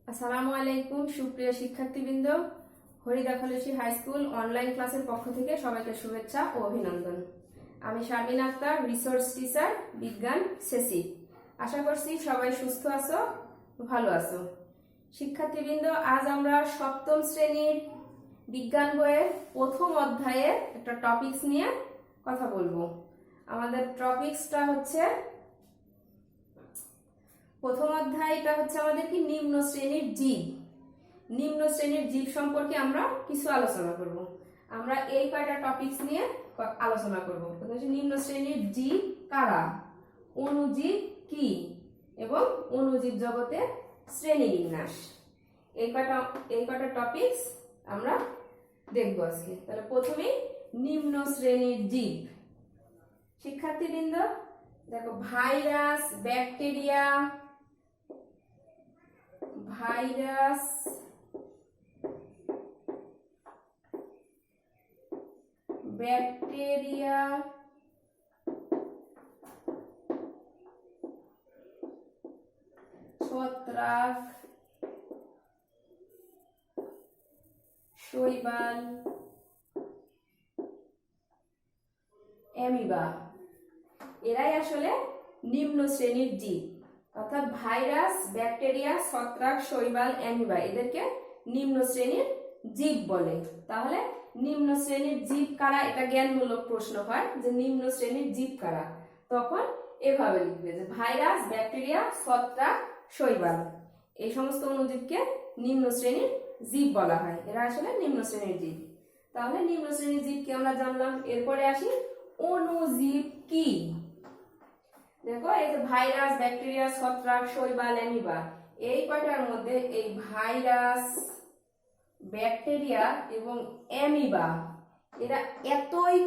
আসসালামু আলাইকুম সুপ্রিয় শিক্ষার্থীবৃন্দ, হরিদা খালেসি হাই স্কুল অনলাইন ক্লাসের পক্ষ থেকে সবাইকে শুভেচ্ছা ও অভিনন্দন। আমি শারমিন আক্তার, রিসোর্স টিচার, বিজ্ঞান সেসি। আশা করছি সবাই সুস্থ আছো, ভালো আছো। শিক্ষার্থীবৃন্দ, আজ আমরা সপ্তম শ্রেণীর বিজ্ঞান বইয়ের প্রথম অধ্যায়ের একটা টপিকস নিয়ে কথা বলবো। আমাদের টপিকসটা হচ্ছে, প্রথম অধ্যায়টা হচ্ছে আমাদের কি নিম্ন শ্রেণীর জীব। নিম্ন শ্রেণীর জীব সম্পর্কে আমরা কিছু আলোচনা করব। আমরা এই কয়টা টপিকস নিয়ে আলোচনা করব। নিম্ন শ্রেণীর জীব কারা, অণুজীব কি এবং অণুজীব জগতের শ্রেণীবিন্যাস, এই কয়টা টপিকস আমরা দেখব আজকে। তাহলে প্রথমেই নিম্ন শ্রেণীর জীব। শিক্ষার্থীবৃন্দ দেখো, ভাইরাস, ব্যাকটেরিয়া, ছত্রাক, শৈবাল, অ্যামিবা, এরাই আসলে নিম্ন শ্রেণীর জীব। অর্থাৎ ভাইরাস, ব্যাকটেরিয়া, ছত্রাক, শৈবাল, অ্যামিবা এদেরকে নিম্ন শ্রেণীর জীব বলে। তাহলে নিম্ন শ্রেণীর জীব কারা, এটা জ্ঞানমূলক প্রশ্ন হয় যে নিম্ন শ্রেণীর জীব কারা, তখন এভাবে লিখবে যে ভাইরাস, ব্যাকটেরিয়া, ছত্রাক, শৈবাল এই সমস্ত অণুজীবকে নিম্ন শ্রেণীর জীব বলা হয়। এরা আসলে নিম্ন শ্রেণীর জীব। তাহলে নিম্ন শ্রেণীর জীবকে আমরা জানলাম। এরপরে আসি, অণুজীব কি। দেখো, এই যে ভাইরাস, ব্যাকটেরিয়া, ছত্রাক, শৈবাল, অ্যামিবা, এই কয়টার মধ্যে এই ভাইরাস, ব্যাকটেরিয়া এবং অ্যামিবা এরা এতই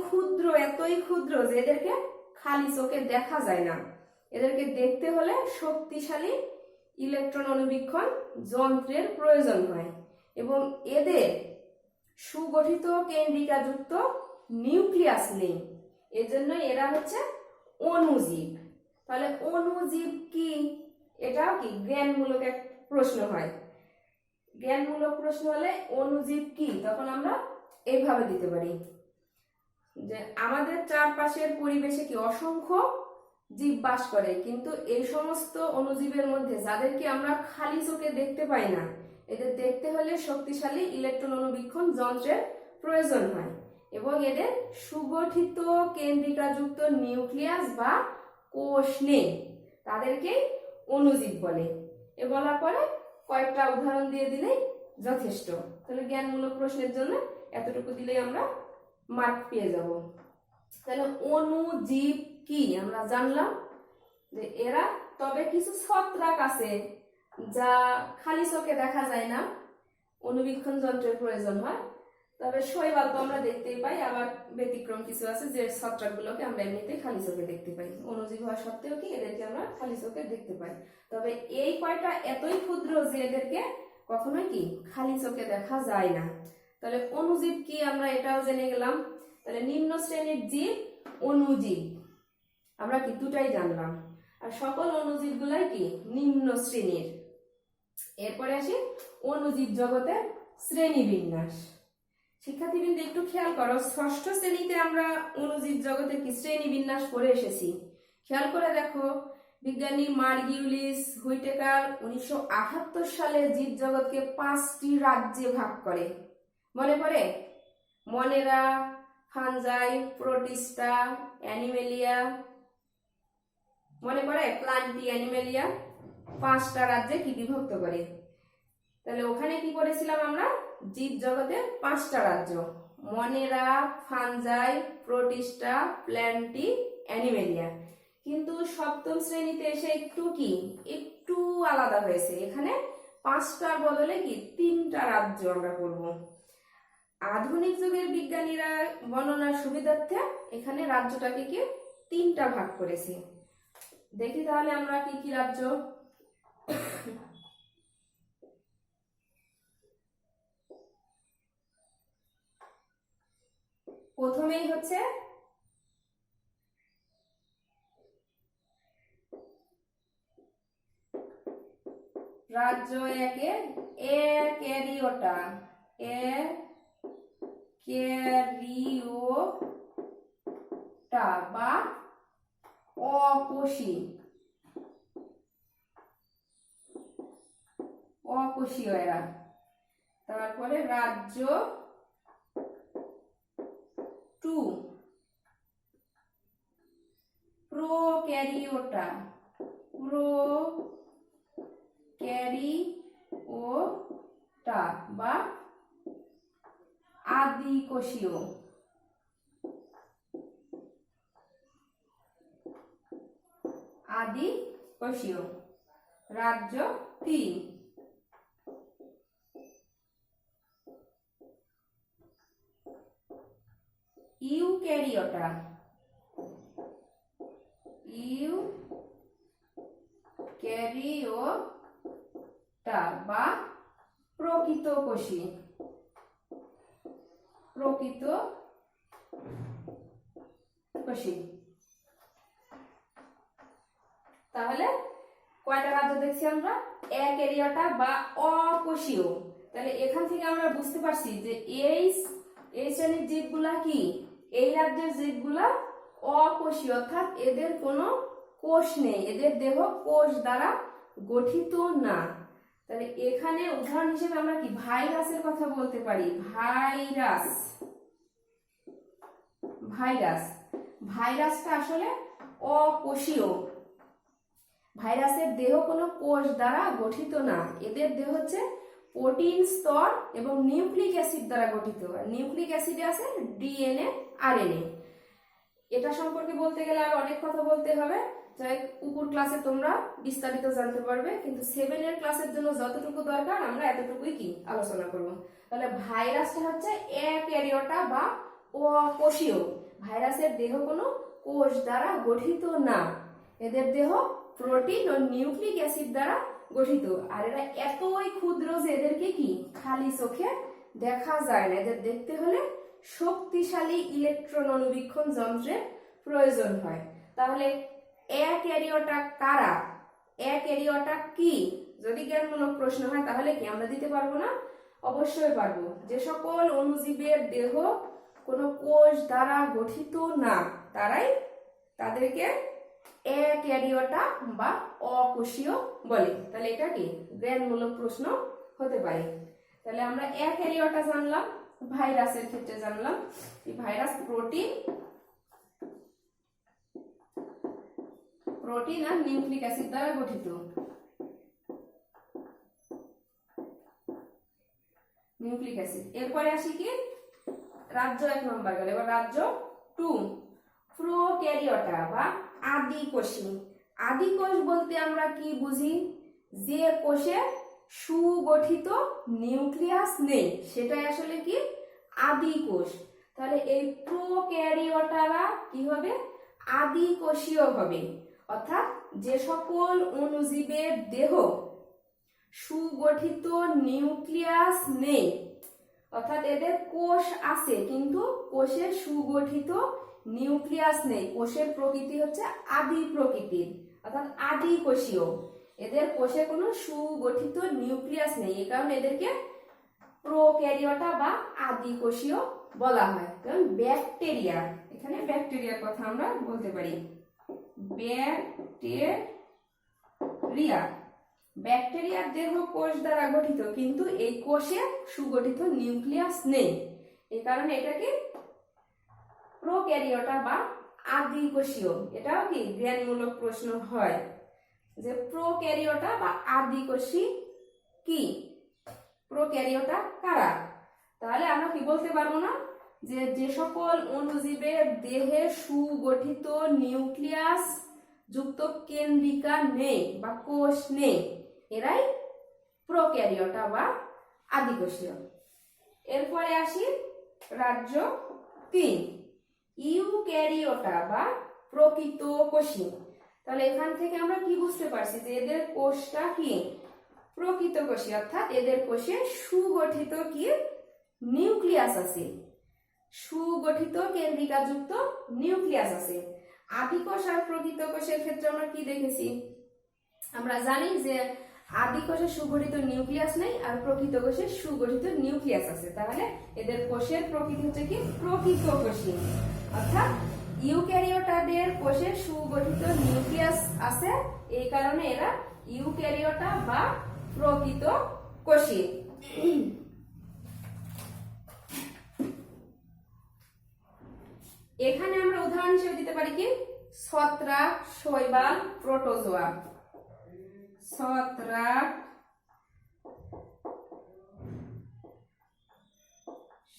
ক্ষুদ্র যে এদেরকে খালি চোখে দেখা যায় না। এদেরকে দেখতে হলে শক্তিশালী ইলেকট্রন অণুবীক্ষণ যন্ত্রের প্রয়োজন হয় এবং এদের সুগঠিত কেন্দ্রিকাযুক্ত নিউক্লিয়াস নেই। এজন্য এরা হচ্ছে অণুজীব। তাহলে অণুজীব কি, এটাও কি জ্ঞানমূলক এক প্রশ্ন হয়। জ্ঞানমূলক প্রশ্ন হলে অণুজীব কি, তখন আমরা এইভাবে দিতে পারি যে আমাদের চারপাশের পরিবেশে কি অসংখ্য জীব বাস করে, কিন্তু এই সমস্ত অণুজীবের মধ্যে যাদেরকে আমরা খালি চোখে দেখতে পাই না, এদের দেখতে হলে শক্তিশালী ইলেকট্রন অণুবীক্ষণ যন্ত্রের প্রয়োজন হয় এবং এদের সুগঠিত কেন্দ্রিকাযুক্ত নিউক্লিয়াস বা কোষ নেই, তাদেরকে অণুজীব বলে। এ বলার পরে কয়েকটা উদাহরণ দিয়ে দিলেই যথেষ্ট। তাহলে জ্ঞানমূলক প্রশ্নের জন্য এতটুকু দিলেই আমরা মার্ক পেয়ে যাব। তাহলে অণুজীব কি আমরা জানলাম যে এরা, তবে কিছু ছত্রাক আছে যা খালি চোখে দেখা যায় না, অণুবীক্ষণ যন্ত্রের প্রয়োজন হয়। তবে শৈবাল তো আমরা দেখতেই পাই, আবার ব্যতিক্রম কিছু আছে যে ছত্রাকগুলোকে আমরা এমনিতেই খালি চোখে দেখতে পাই। অণুজীব হওয়া সত্ত্বেও কি এদেরকে আমরা খালি চোখে দেখতে পাই। তবে এই কয়টা এতই ক্ষুদ্র যে এদেরকে কখনোই কি খালি চোখে দেখা যায় না। তাহলে অণুজীব কি আমরা এটাও জেনে গেলাম। তাহলে নিম্ন শ্রেণীর জীব অণুজীব আমরা কি দুটাই জানলাম, আর সকল অণুজীব গুলাই কি নিম্ন শ্রেণীর। এরপরে আসি অণুজীব জগতের শ্রেণীবিন্যাস। শিক্ষার্থীবৃন্দ একটু খেয়াল করো, ষষ্ঠ শ্রেণীতে আমরা অণুজীব জগতের কি শ্রেণীবিন্যাস পড়ে এসেছি। খেয়াল করে দেখো, বিজ্ঞানী মার্গিউলিস হুইটেকার 1978 সালে জীব জগৎকে 5টি রাজ্যে ভাগ করে। মনে পড়ে? মনেরা, ফানজাই, প্রোটিস্টা, অ্যানিমেলিয়া, মনে পড়ে? প্লান্টি, অ্যানিমেলিয়া, 5টা রাজ্যে কি বিভক্ত করে। তাহলে ওখানে কি করেছিলাম আমরা, জীব জগতের 5টা রাজ্য, মনেরা, ফানজাই, প্রোটিস্টা, প্ল্যান্টি, অ্যানিমেলিয়া। কিন্তু সপ্তম শ্রেণীতে এসে একটু আলাদা হয়েছে। এখানে 5টার বদলে কি 3টা রাজ্য আমরা করব। আধুনিক যুগের বিজ্ঞানীরা বর্ণনার সুবিধার্থে এখানে রাজ্যটাকে কি 3টা ভাগ করেছে। দেখি তাহলে আমরা কি কি রাজ্য। প্রথমেই হচ্ছে রাজ্য একের ক্যারিওটা, ক্যারিওটা বা অকোষী, অকোষীয় এরা। তারপরে রাজ্য 2 প্রোক্যারিওটা, প্রোক্যারিওটা বা আদিকোষীয়, আদিকোষীয়। রাজ্য 3 ইউক্যারিওটা, ইউক্যারিওটা বা প্রকৃতকোষী, প্রকৃতকোষী। তাহলে কয়টা রাজ্য দেখছি আমরা? ক্যারিওটা বা অকোষীয়। তাহলে এখান থেকে আমরা বুঝতে পারছি যে এই শ্রেণীর জীবগুলা কি, এই রাজ্যের জীবগুলা অকোষীয়, অর্থাৎ এদের কোনো কোষ নেই, এদের দেহ কোষ দ্বারা গঠিত না। তাহলে এখানে উদাহরণ হিসেবে আমরা কি ভাইরাসের কথা বলতে পারি। ভাইরাস, ভাইরাসটা আসলে অকোষীয়। ভাইরাসের দেহ কোনো কোষ দ্বারা গঠিত না, এদের দেহ হচ্ছে প্রোটিন স্তর এবং নিউক্লিক অ্যাসিড দ্বারা গঠিত। নিউক্লিক অ্যাসিডে আছে ডিএনএ, আরএনএ। এটা সম্পর্কে বলতে গেলে আর অনেক কথা বলতে হবে, যাই উপর ক্লাসে তোমরা বিস্তারিত জানতে পারবে, কিন্তু 7 এর ক্লাসের জন্য যতটুকু দরকার আমরা এতটুকুই কি আলোচনা করব। তাহলে ভাইরাসটা হচ্ছে ক্যারিওটা বা অকোষীয়। ভাইরাসের দেহ কোনো কোষ দ্বারা গঠিত না, এদের দেহ প্রোটিন ও নিউক্লিক অ্যাসিড দ্বারা গঠিত। আর এরা এতই ক্ষুদ্র যে এদেরকে কি খালি চোখে দেখা যায় না, এদের দেখতে হলে শক্তিশালী ইলেকট্রন অণুবীক্ষণ যন্ত্রের প্রয়োজন হয়। তাহলে ক্যারিওটা কারা, ক্যারিওটা কি? যদি জ্ঞানমূলক প্রশ্ন হয় তাহলে কি আমরা দিতে পারবো না? অবশ্যই পারবো। যে সকল অণুজীবের দেহ কোনো কোষ দ্বারা গঠিত না, তাদেরকে ক্যারিওটা বা অকোষীয় বলে। তাহলে এটা কি জ্ঞানমূলক প্রশ্ন হতে পারে। তাহলে আমরা ক্যারিওটা জানলাম, ভাইরাসের ক্ষেত্রে জানলাম এই ভাইরাস প্রোটিন আর নিউক্লিক অ্যাসিড দ্বারা গঠিত। Nucleic acid. এরপরে আসি কি রাজ্য 1 নম্বর গেল, এবার রাজ্য 2 প্রোক্যারিওটা বা আদিকোষী। আদিকোষ বলতে আমরা কি বুঝি? যে কোষে সুগঠিত নিউক্লিয়াস নেই সেটাই আসলে কি আদিকোষ। তাহলে এই প্রোক্যারিওটারা কি হবে? আদিকোষীয় হবে, অর্থাৎ যে সকল অণুজীবের দেহ সুগঠিত নিউক্লিয়াস নেই, অর্থাৎ এদের কোষ আছে কিন্তু কোষের সুগঠিত নিউক্লিয়াস নেই, কোষের প্রকৃতি হচ্ছে আদি প্রকৃতির, অর্থাৎ আদিকোষীয়। এদের কোষে কোনো সুগঠিত নিউক্লিয়াস নেই, এই কারণে এদেরকে প্রোক্যারিওটা বা আদিকোষীয় বলা হয়। কারণ ব্যাকটেরিয়া, এখানে ব্যাকটেরিয়ার কথা আমরা বলতে পারি। ব্যাকটেরিয়ার দেহ কোষ দ্বারা গঠিত কিন্তু এই কোষে সুগঠিত নিউক্লিয়াস নেই, এই কারণে এটাকে প্রোক্যারিওটা বা আদিকোষীয়। এটাও কি জ্ঞানমূলক প্রশ্ন হয় যে প্রোক্যারিওটা বা আদিকোষী কি, প্রোক্যারিওটা কারা? তাহলে আমরা কি বলতে পারবো না যে যে সকল অণুজীবের দেহে সুগঠিত নিউক্লিয়াস যুক্ত কেন্দ্রিকা নেই বা কোষ নেই, এরাই প্রোক্যারিওটা বা আদিকোষীয়। এরপরে আসি রাজ্য 3 ইউক্যারিওটা বা প্রকৃতকোষী। তাহলে এখান থেকে আমরা কি বুঝতে পারছি যে এদের কোষটা কি প্রকৃতকোষী, অর্থাৎ এদের কোষে সুগঠিত কি নিউক্লিয়াস আছে, সুগঠিত কেন্দ্রিকা যুক্ত নিউক্লিয়াস আছে। আদিকোষ আর প্রকৃতকোষের ক্ষেত্রে আমরা কি দেখেছি? আমরা জানি যে আদি কোষে সুগঠিত নিউক্লিয়াস নেই আর প্রকৃত কোষে সুগঠিত নিউক্লিয়াস আছে, তাহলে এদের কোষের প্রকৃতি হচ্ছে কি প্রকৃত কোষী। অর্থাৎ ইউক্যারিওটাদের কোষে সুগঠিত নিউক্লিয়াস আছে, এই কারণে এরা ইউক্যারিওটা বা প্রকৃত কোষী। এখানে আমরা উদাহরণ হিসেবে দিতে পারি কি ছত্রাক, শৈবাল, প্রোটোজোয়া। ছত্রাক,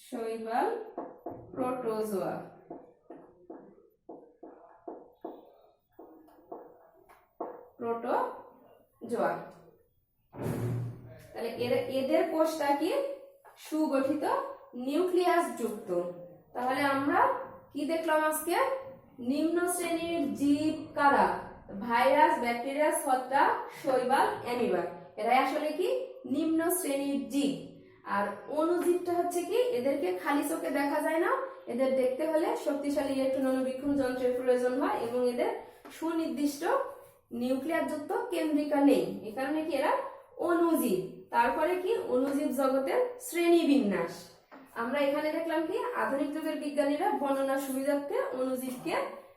শৈবাল, প্রোটোজোয়া। প্রোটোজোয়া, তাহলে এদের কোষটা কি সুগঠিত নিউক্লিয়াস যুক্ত। তাহলে আমরা কি দেখলাম আজকে, নিম্ন শ্রেণীর জীব কারা, ভাইরাস, ব্যাকটেরিয়া, ছত্রাক, শৈবাল, অ্যামিবা, এরা আসলে কি নিম্ন শ্রেণীর জীব। আর অণুজীবটা হচ্ছে কি এদেরকে খালি চোখে দেখা যায় না, এদের দেখতে হলে শক্তিশালী ইলেকট্রন অনুবীক্ষণ যন্ত্রের প্রয়োজন হয় এবং এদের সুনির্দিষ্ট নিউক্লিয়াস যুক্ত কেন্দ্রিকা নেই, এই কারণে কি এরা অণুজীব। তারপরে কি অণুজীব জগতের শ্রেণীবিন্যাস, আমরা এখানে দেখলাম কি আধুনিক যুগের বিজ্ঞানীরা বর্ণনা সুবিধার্থে অণুজীবকে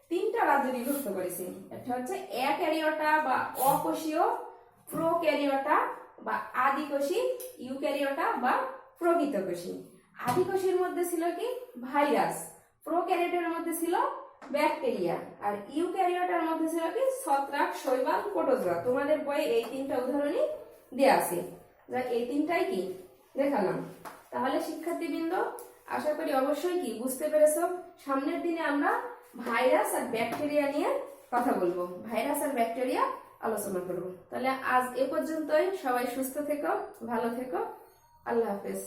3টা রাজ্যে বিভক্ত করেছে। এটা হচ্ছে অ্যাক্যারিওটা বা অকোষীয়, প্রোক্যারিওটা বা আদিকোষী, ইউক্যারিওটা বা প্রকৃতকোষী। আদিকোষীর মধ্যে ছিল কি ভাইরাস, প্রোক্যারিওটের মধ্যে ছিল ব্যাকটেরিয়া, আর ইউক্যারিওটার মধ্যে ছিল কি ছত্রাক, শৈবাল, প্রোটোজোয়া। তোমাদের বইয়ে এই 3টা উদাহরণই দেয়া আছে, যা এই 3টাই কি দেখালাম। তাহলে শিক্ষার্থীবৃন্দ আশা করি অবশ্যই কি বুঝতে পেরেছো। সামনের দিনে আমরা ভাইরাস আর ব্যাকটেরিয়া নিয়ে কথা বলবো, ভাইরাস আর ব্যাকটেরিয়া আলোচনা করব। তাহলে আজ এ পর্যন্তই, সবাই সুস্থ থেকো, ভালো থেকো, আল্লাহ হাফেজ।